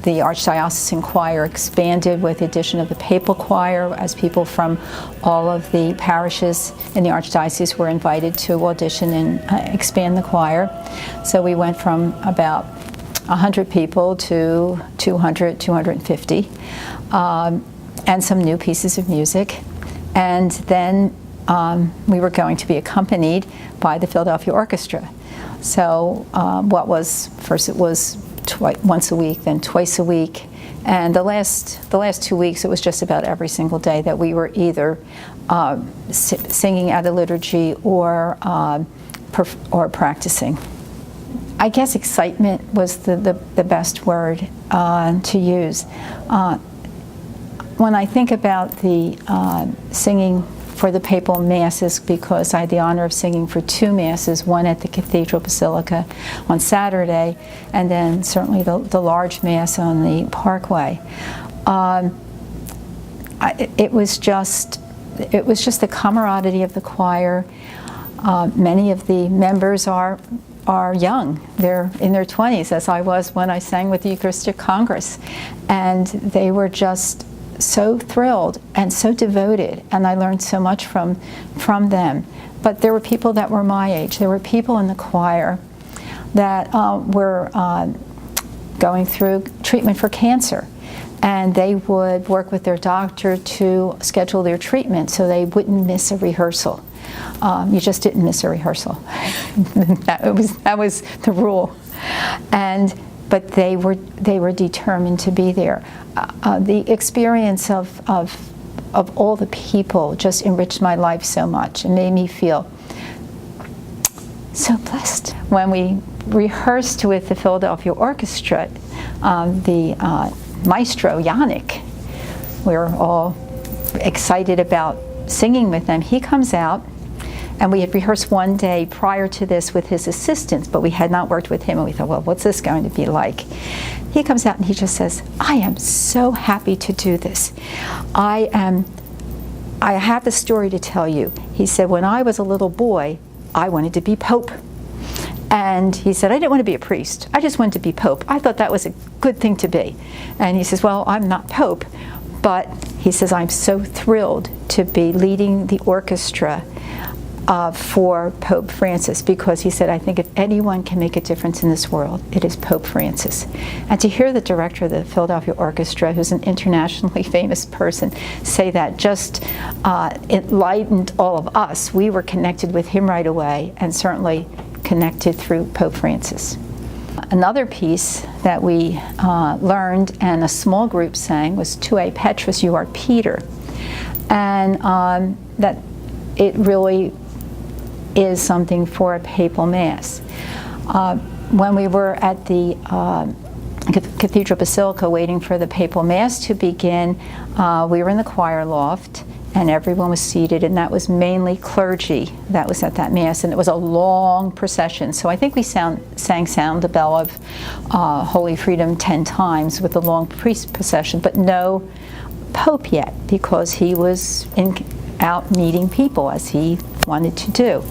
The Archdiocesan Choir expanded with the addition of the Papal Choir, as people from all of the parishes in the Archdiocese were invited to audition and expand the choir. So we went from about 100 people to 200, 250, and some new pieces of music. And then we were going to be accompanied by the Philadelphia Orchestra. So what was, first it was once a week, then twice a week, and the last 2 weeks it was just about every single day that we were either singing at a liturgy or practicing. I guess excitement was the best word to use. When I think about the singing for the papal masses, because I had the honor of singing for 2 masses, one at the Cathedral Basilica on Saturday, and then certainly the large mass on the Parkway. It was just the camaraderie of the choir. Many of the members are young. They're in their 20s, as I was when I sang with the Eucharistic Congress, and they were just so thrilled and so devoted, and I learned so much from them. But there were people that were my age. There were people in the choir that were going through treatment for cancer, and they would work with their doctor to schedule their treatment so they wouldn't miss a rehearsal. You just didn't miss a rehearsal. that was the rule. But they were determined to be there. The experience of all the people just enriched my life so much and made me feel so blessed. When we rehearsed with the Philadelphia Orchestra, the maestro Yannick, we were all excited about singing with them. He comes out, and we had rehearsed one day prior to this with his assistants, but we had not worked with him, and we thought, well, what's this going to be like? He comes out and he just says, I am so happy to do this. I have a story to tell you. He said, when I was a little boy, I wanted to be Pope. And he said, I didn't want to be a priest. I just wanted to be Pope. I thought that was a good thing to be. And he says, well, I'm not Pope, but he says, I'm so thrilled to be leading the orchestra for Pope Francis, because he said, I think if anyone can make a difference in this world, it is Pope Francis. And to hear the director of the Philadelphia Orchestra, who's an internationally famous person, say that just enlightened all of us. We were connected with him right away, and certainly connected through Pope Francis. Another piece that we learned and a small group sang was Tue Petrus, you are Peter. And that it really is something for a papal mass. When we were at the Cathedral Basilica waiting for the papal mass to begin, we were in the choir loft, and everyone was seated, and that was mainly clergy that was at that mass, and it was a long procession. So I think we sang Sound the Bell of Holy Freedom 10 times with the long priest procession, but no Pope yet, because he was out meeting people as he wanted to do.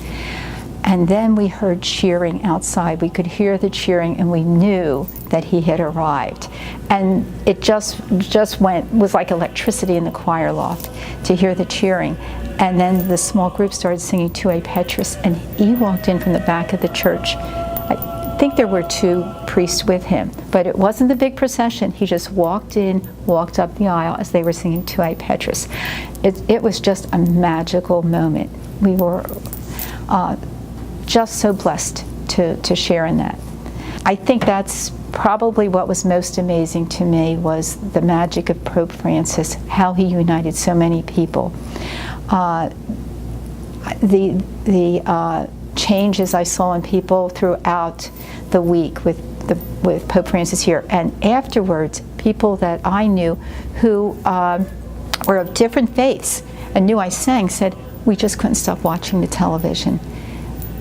And then we heard cheering outside. We could hear the cheering, and we knew that he had arrived. And it just was like electricity in the choir loft to hear the cheering. And then the small group started singing Tue Petrus, and he walked in from the back of the church. I think there were 2 priests with him, but it wasn't the big procession. He just walked in, walked up the aisle as they were singing Tue Petrus. It was just a magical moment. We were just so blessed to share in that. I think that's probably what was most amazing to me, was the magic of Pope Francis, how he united so many people. The changes I saw in people throughout the week with Pope Francis here, and afterwards, people that I knew who were of different faiths and knew I sang said, we just couldn't stop watching the television.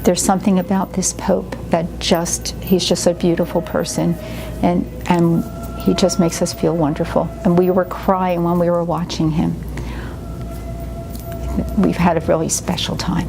There's something about this Pope that he's just a beautiful person, and he just makes us feel wonderful. And we were crying when we were watching him. We've had a really special time.